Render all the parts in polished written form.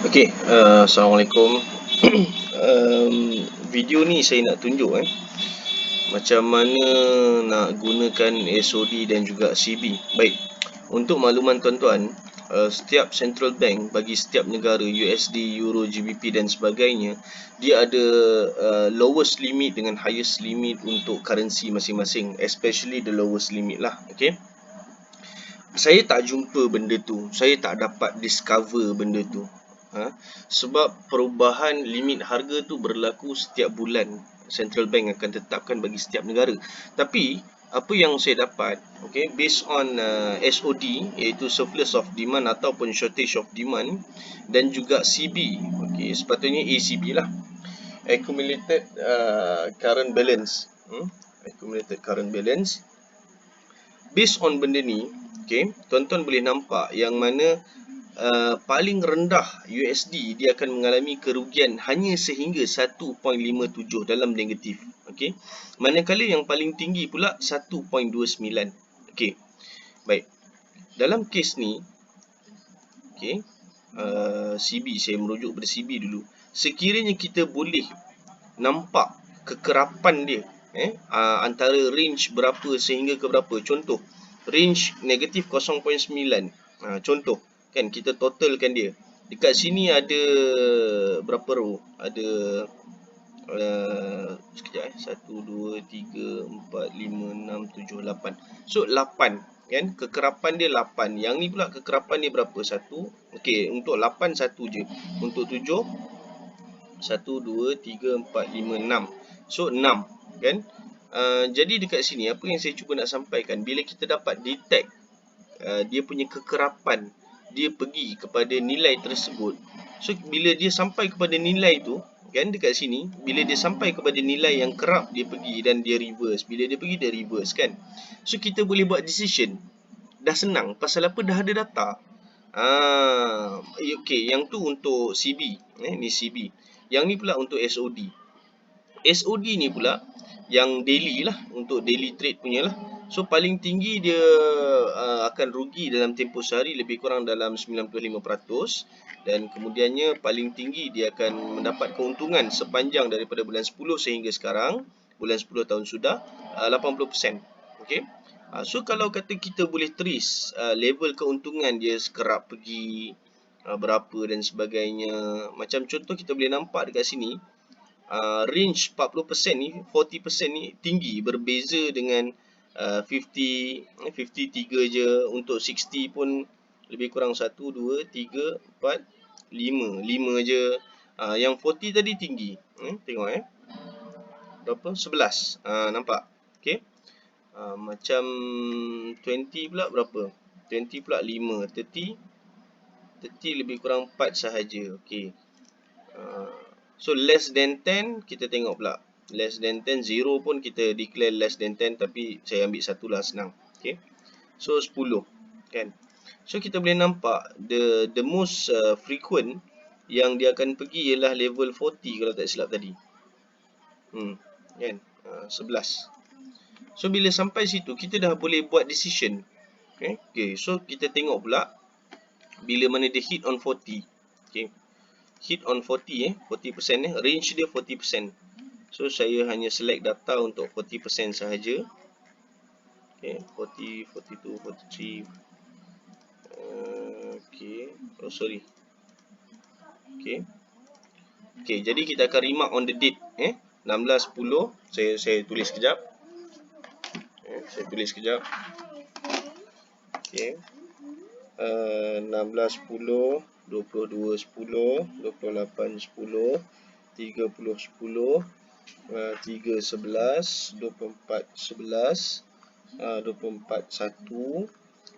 Okey, Assalamualaikum. Video ni saya nak tunjuk macam mana nak gunakan SOD dan juga CB. Baik, untuk makluman tuan-tuan, setiap central bank bagi setiap negara, USD, Euro, GBP dan sebagainya, dia ada lowest limit dengan highest limit untuk currency masing-masing, especially the lowest limit lah. Okey, saya tak jumpa benda tu, saya tak dapat discover benda tu. Sebab perubahan limit harga tu berlaku setiap bulan. Central Bank akan tetapkan bagi setiap negara. Tapi apa yang saya dapat, based on SOD, iaitu surplus of demand ataupun shortage of demand, dan juga CB, sepatutnya ACB lah, accumulated current balance. Accumulated current balance. Based on benda ni, tuan-tuan boleh nampak yang mana paling rendah USD dia akan mengalami kerugian hanya sehingga 1.57 dalam negatif. Manakala yang paling tinggi pula 1.29. Baik. Dalam kes ni, CB, saya merujuk pada CB dulu. Sekiranya kita boleh nampak kekerapan dia, antara range berapa sehingga ke berapa. Contoh, range negatif 0.9. Contoh, kan, kita totalkan dia. Dekat sini ada berapa row? Ada sekejap 1, 2, 3, 4, 5, 6, 7, 8. So 8, kan? Kekerapan dia 8. Yang ni pula kekerapan dia berapa? 1. Untuk 8 1 je. Untuk 7 1, 2, 3, 4, 5, 6. So 6, kan? Jadi dekat sini apa yang saya cuba nak sampaikan, bila kita dapat detect dia punya kekerapan, dia pergi kepada nilai tersebut. So bila dia sampai kepada nilai tu, kan, dekat sini, bila dia sampai kepada nilai yang kerap, dia pergi dan dia reverse. Bila dia pergi, dia reverse, kan. So kita boleh buat decision. Dah senang. Pasal apa? Dah ada data. Yang tu untuk CB, ni CB. Yang ni pula untuk SOD. SOD ni pula yang daily lah, untuk daily trade punya lah. So paling tinggi dia akan rugi dalam tempoh sehari lebih kurang dalam 95%, dan kemudiannya paling tinggi dia akan mendapat keuntungan sepanjang daripada bulan 10 sehingga sekarang, bulan 10 tahun sudah, 80%. So kalau kata kita boleh trace level keuntungan dia sekerap pergi berapa dan sebagainya. Macam contoh, kita boleh nampak dekat sini, range 40% ni, 40% ni tinggi, berbeza dengan 53 je. Untuk 60 pun lebih kurang 1, 2, 3, 4, 5 je. Yang 40 tadi tinggi. Tengok berapa? 11. Nampak? Macam 20 pula berapa? 20 pula 5. 30 lebih kurang 4 sahaja. So less than 10 kita tengok pula. Less than 10, 0 pun kita declare less than 10, tapi saya ambil satu lah, senang. So 10, kan. So kita boleh nampak the most frequent yang dia akan pergi ialah level 40 kalau tak silap tadi. Kan? 11. So bila sampai situ, kita dah boleh buat decision. So kita tengok pula bila mana dia hit on 40. Hit on 40, 40%, range dia 40%. So saya hanya select data untuk 40% sahaja. 40, 42, 43. Oh sorry. Jadi kita akan remark on the date. 16.10. Saya tulis sekejap. Saya tulis sekejap. 16.10, 22.10, 28.10, 30.10, 3.11, 24.11, 24.1,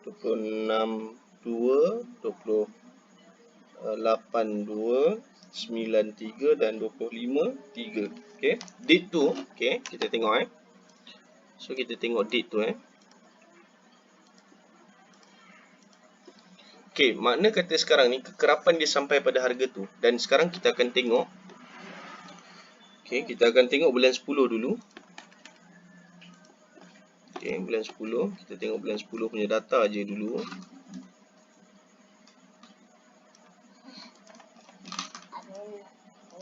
26.2, 28.2, 9.3 dan 25.3. Date tu, kita tengok So kita tengok date tu makna kata sekarang ni kekerapan dia sampai pada harga tu. Dan sekarang kita akan tengok, kita akan tengok bulan 10 dulu. Bulan 10, kita tengok bulan 10 punya data je dulu.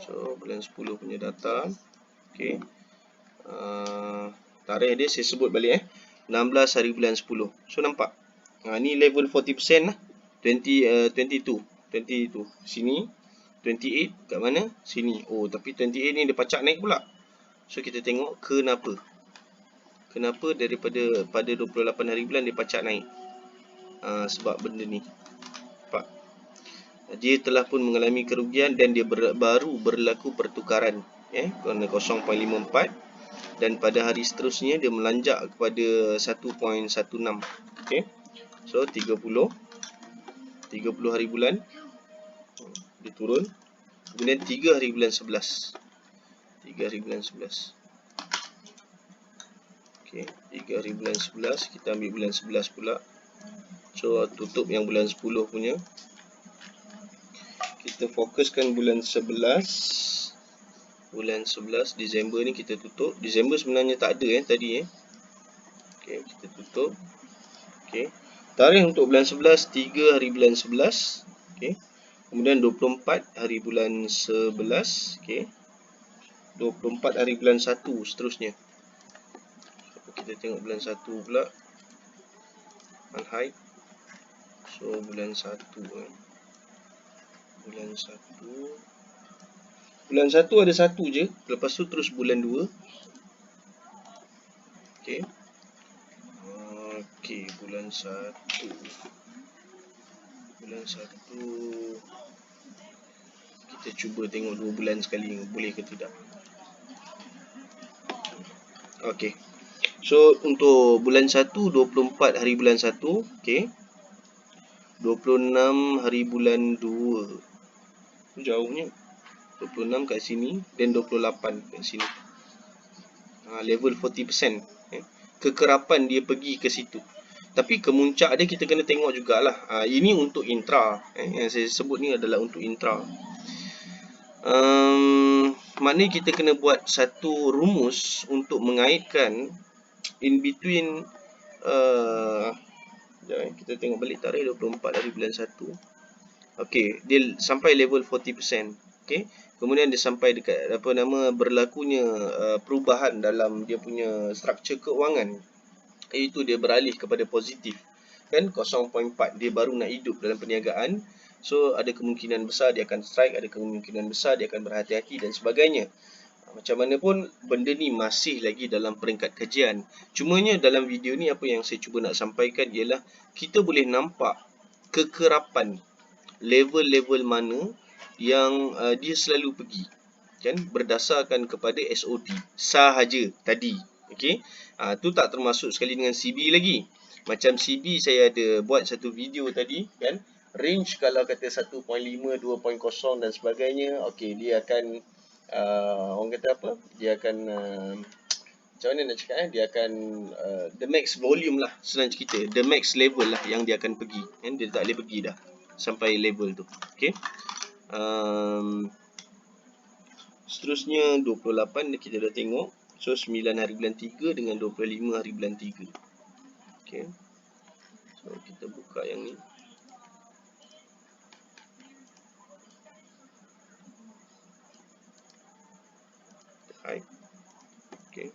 So bulan 10 punya data. Okey. Tarikh dia saya sebut balik 16 hari bulan 10. So nampak. Ni level 40% lah. 22. Sini 28 kat mana? Sini. Oh, tapi 28 ni dia pacak naik pula. So kita tengok kenapa. Kenapa daripada pada 28 hari bulan dia pacak naik? Sebab benda ni. Nampak? Dia telah pun mengalami kerugian dan dia baru berlaku pertukaran 0.54 dan pada hari seterusnya dia melanjak kepada 1.16. Okey. So 30 hari bulan dia turun. Kemudian 3 hari bulan 11. 3 hari bulan 11. Okey, 3 hari bulan 11, kita ambil bulan 11 pula. So tutup yang bulan 10 punya. Kita fokuskan bulan 11. Bulan 11 Disember ni kita tutup. Disember sebenarnya tak ada tadi Okey, kita tutup. Okey. Tarikh untuk bulan 11 3 hari bulan 11. Okey. Kemudian 24 hari bulan 11. Okey. 24 hari bulan 1 seterusnya. So, kita tengok bulan 1 pula. Unhide. So bulan 1 bulan 1 bulan 1 ada 1 je. Lepas tu terus bulan 2. Okey. Okey, bulan 1. Bulan 1 kita cuba tengok 2 bulan sekali boleh ke tidak. Okey. So untuk bulan 1 24 hari bulan 1, okey. 26 hari bulan 2. Jauhnya. 26 kat sini dan 28 kat sini. Level 40%. Kekerapan dia pergi ke situ. Tapi kemuncak dia kita kena tengok jugalah. Ini untuk intra. Yang saya sebut ni adalah untuk intra. Maknanya kita kena buat satu rumus untuk mengaitkan in between. Kita tengok balik tarikh 24 hari bulan 1. Okey, dia sampai level 40%. Okey. Kemudian dia sampai dekat berlakunya perubahan dalam dia punya struktur keuangan. Iaitu dia beralih kepada positif. Kan 0.4 dia baru nak hidup dalam perniagaan. So ada kemungkinan besar dia akan strike, ada kemungkinan besar dia akan berhati-hati dan sebagainya. Macam mana pun benda ni masih lagi dalam peringkat kajian. Cumanya dalam video ni apa yang saya cuba nak sampaikan ialah kita boleh nampak kekerapan level-level mana yang dia selalu pergi, kan, berdasarkan kepada SOD sahaja tadi. Okey, tu tak termasuk sekali dengan CB lagi. Macam CB saya ada buat satu video tadi, kan, range kalau kata 1.5, 2.0 dan sebagainya. Okey, dia akan orang kata apa, dia akan macam mana nak cakap dia akan the max volume lah, senang cerita, the max level lah yang dia akan pergi, kan, dia tak boleh pergi dah sampai level tu. Okey. Seterusnya 28 kita dah tengok. So 9 hari bulan 3 dengan 25 hari bulan 3. Okey. So kita buka yang ni. Hai. Okey.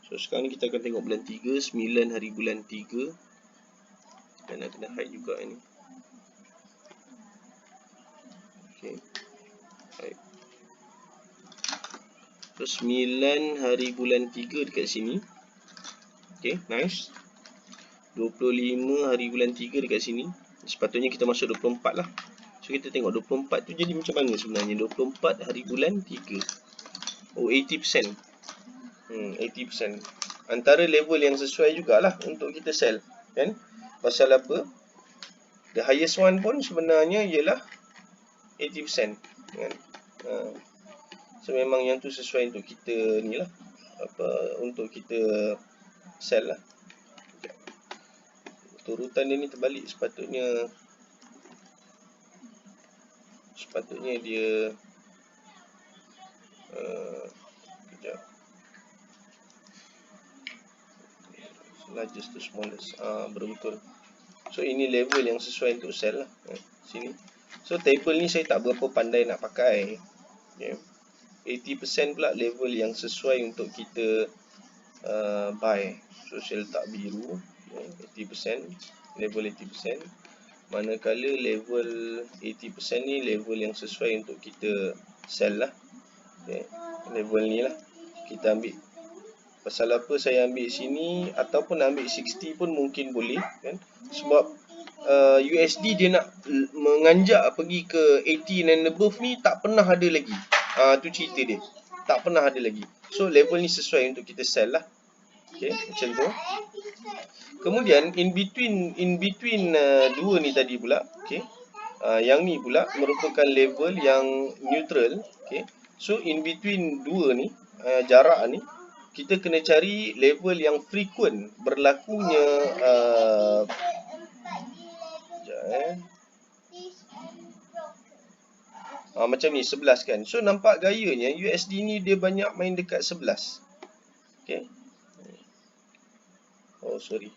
So sekarang ni kita akan tengok bulan 3, 9 hari bulan 3. Dan nak kena hide juga ni. Okey. Hide. So 9 hari bulan 3 dekat sini. Okey, nice. 25 hari bulan 3 dekat sini. Sepatutnya kita masuk 24 lah. So kita tengok 24 tu jadi macam mana sebenarnya. 24 hari bulan 3. Oh, 80%. 80%. Antara level yang sesuai jugalah untuk kita sell, kan? Pasal apa? The highest one pun sebenarnya ialah 80%, kan? So memang yang tu sesuai untuk kita ni lah, untuk kita sell lah. Turutan dia ni terbalik. Sepatutnya dia kejap, largest to smallest. Betul. So ini level yang sesuai untuk sell lah, sini. So table ni saya tak berapa pandai nak pakai. Okay. 80% pula level yang sesuai untuk kita buy. So saya letak biru, okay. 80%, level 80%. Manakala level 80% ni level yang sesuai untuk kita sell lah. Okay. Level ni lah kita ambil. Pasal apa saya ambil sini ataupun ambil 60 pun mungkin boleh kan? Sebab USD dia nak menganjak pergi ke 80 and above ni tak pernah ada lagi. Tu cerita dia. Tak pernah ada lagi. So level ni sesuai untuk kita sell lah. Okay, macam tu. Kemudian in between dua ni tadi pula, okay. Yang ni pula merupakan level yang neutral, okay. So in between dua ni, jarak ni, kita kena cari level yang frequent berlakunya macam ni 11 kan. So nampak gayanya USD ni dia banyak main dekat 11. Okay. Oh sorry.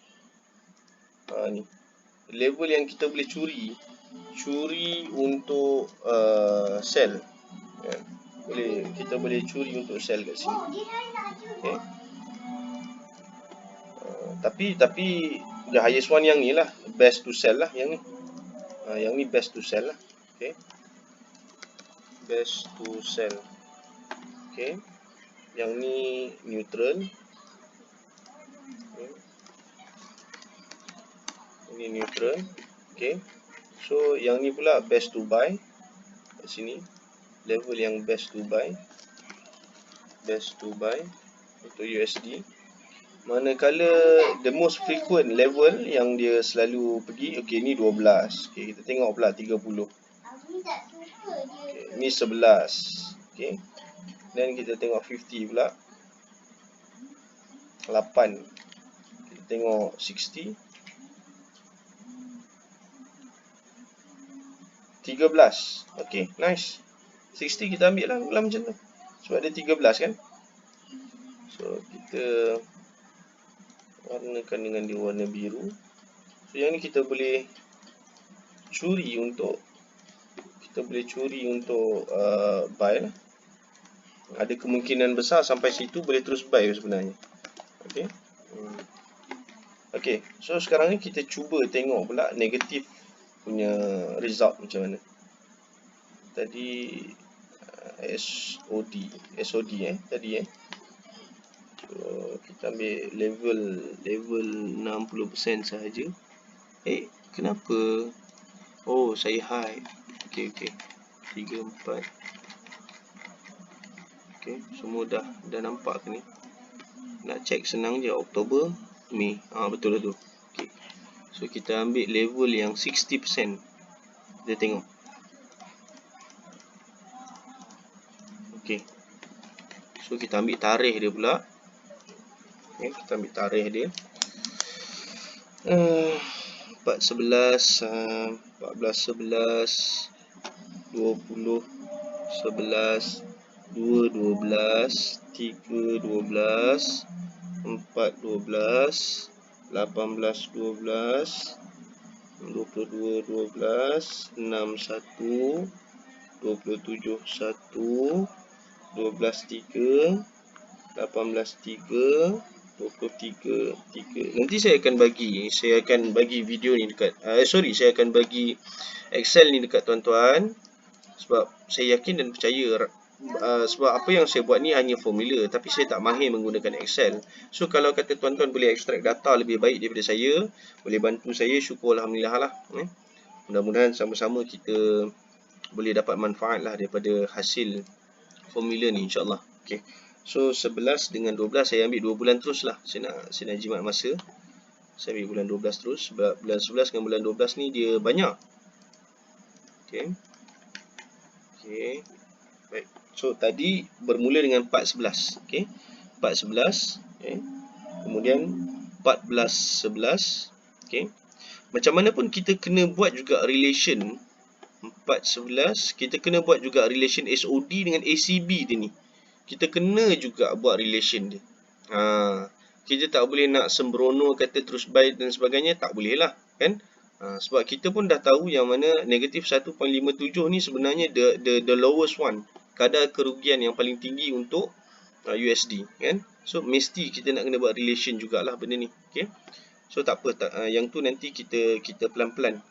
Ni level yang kita boleh curi untuk sell. Kita boleh curi untuk sell kat sini. Okay. Tapi the highest one yang ni lah, best to sell lah yang ni. Yang ni best to sell lah. Okay. Best to sell. Okay. Yang ni neutral. Okay. Ini neutral. Okay. So yang ni pula best to buy. Kat sini level yang best to buy. Best to buy untuk USD. Manakala the most frequent level yang dia selalu pergi, okay, ni 12. Okay, kita tengok pula 30. Okay, ni 11. Okay. Dan kita tengok 50 pula. 8. Kita tengok 60. 13. Okay, nice. 60 kita ambil lah macam tu. Sebab dia 13 kan. So kita warnakan dengan dia warna biru. So yang ni kita boleh curi untuk buy lah. Ada kemungkinan besar sampai situ boleh terus buy sebenarnya. Okay. Okay, so sekarang ni kita cuba tengok pula negatif punya result macam mana. Tadi SOD tadi So kita ambil level 60% sahaja. Kenapa? Oh, saya hide. Okay. 3, 4. Okay, semua dah nampak ke ni? Nak check senang je, Oktober, Mei. Betul. Okay. So kita ambil level yang 60%. Kita tengok. Okay. So kita ambil tarikh dia pula. Okay, kita ambil tarikh dia. 14, 11, 20, 11, 2, 12, 3, 12, 4, 12, 18, 12, 22, 12, 6, 1, 27, 1, 12, 3, 18, 3, 23, 3. Nanti saya akan bagi video ni dekat saya akan bagi Excel ni dekat tuan-tuan, sebab saya yakin dan percaya sebab apa yang saya buat ni hanya formula, tapi saya tak mahir menggunakan Excel. So kalau kata tuan-tuan boleh extract data lebih baik daripada saya, boleh bantu saya, syukur alhamdulillah lah. Mudah-mudahan sama-sama kita boleh dapat manfaat lah daripada hasil formula ni, insyaAllah. Okay. So 11 dengan 12 saya ambil 2 bulan terus lah. Saya nak jimat masa. Saya ambil bulan 12 terus, sebab bulan 11 dengan bulan 12 ni dia banyak. Okay. Baik. So tadi bermula dengan 411. Okay. 411. Okay. Kemudian 1411. Okay. Macam mana pun kita kena buat juga relation 411. Kita kena buat juga relation SOD dengan ACB dia ni. Kita kena juga buat relation dia. Kita tak boleh nak sembrono kata terus buy dan sebagainya, tak boleh lah kan. Sebab kita pun dah tahu yang mana negatif 1.57 ni sebenarnya the lowest one kadar kerugian yang paling tinggi untuk USD kan. So mesti kita nak kena buat relation jugalah benda ni. Okey. So tak apa, yang tu nanti kita pelan-pelan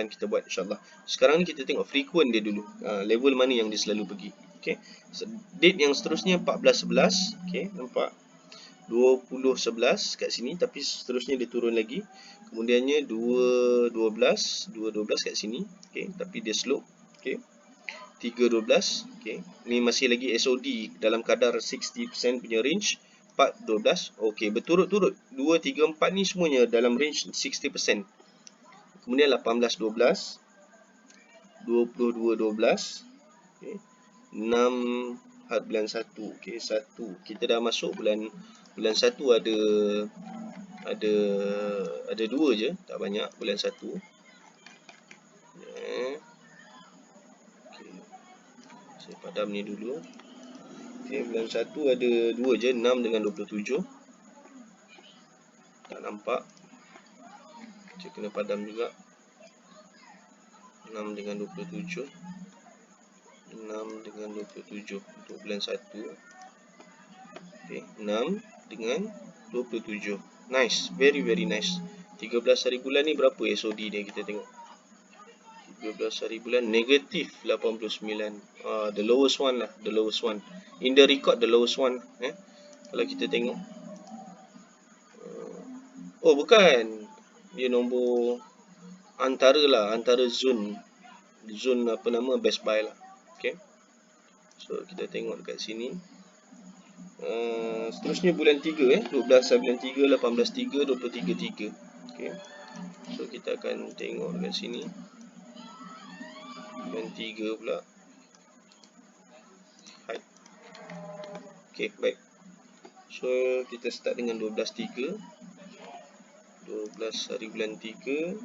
kita buat insya-Allah. Sekarang ni kita tengok frequent dia dulu. Level mana yang dia selalu pergi. Okey. So, date yang seterusnya 14/11. Okey, nampak 20/11 kat sini, tapi seterusnya dia turun lagi. Kemudiannya 2/12 kat sini. Okey, tapi dia slope. Okey. 3/12. Okey. Ni masih lagi SOD dalam kadar 60% punya range. 4/12. Okey, berturut-turut 2, 3, 4 ni semuanya dalam range 60%. Kemudian 18/12, 22/12. Okey. 6 bulan 1. Okey, 1. Kita dah masuk bulan 1 ada 2 je, tak banyak bulan 1. Saya padam ni dulu. Okay, bulan 1 ada 2 je, 6 dengan 27. Tak nampak. Saya kena padam juga. 6 dengan 27. 6 dengan 27 untuk bulan 1. Okay, 6 dengan 27. Nice, very nice. 13 hari bulan ni berapa SOD dia, kita tengok. 13 hari bulan negatif 89. The lowest one lah, the lowest one. In the record, the lowest one. Kalau kita tengok. Oh bukan. Dia nombor antara zone apa nama, best buy lah. Okay. So kita tengok dekat sini. Seterusnya bulan 3 12 bulan 3, 18/3, 23/3. Okay. So kita akan tengok dekat sini. Bulan 3 pula. Hai. Okay, baik. So kita start dengan 12/3. 12 hari bulan 3.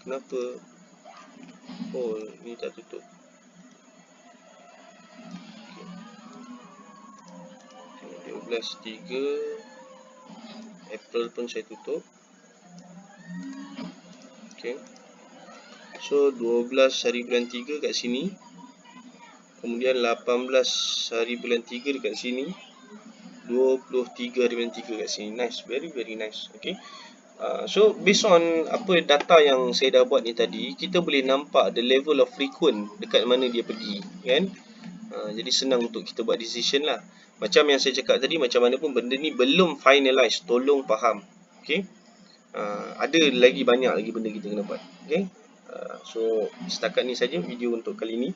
Kenapa? Oh, ni tak tutup. Okay. 12/3. April pun saya tutup. Okay. So 12 hari bulan 3 kat sini. Kemudian 18 hari bulan 3 dekat sini. 23 hari bulan 3 kat sini. Nice, very nice. Okay. So based on apa data yang saya dah buat ni tadi, kita boleh nampak the level of frequent dekat mana dia pergi, kan? Jadi senang untuk kita buat decision lah. Macam yang saya cakap tadi, macam mana pun benda ni belum finalize, tolong faham. Okay. Ada lagi banyak lagi benda kita kena buat. Okay. So setakat ni saja video untuk kali ni.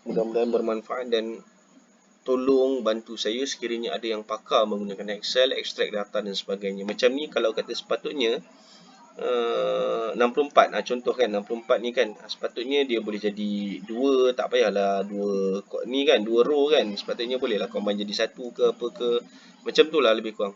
Mudah-mudahan bermanfaat dan tolong bantu saya sekiranya ada yang pakar menggunakan Excel, extract data dan sebagainya. Macam ni kalau kata sepatutnya 64, contoh kan 64 ni kan, sepatutnya dia boleh jadi 2, tak payahlah 2 ni kan, 2 row kan, sepatutnya bolehlah combine jadi 1 ke apa ke, macam tu lah lebih kurang.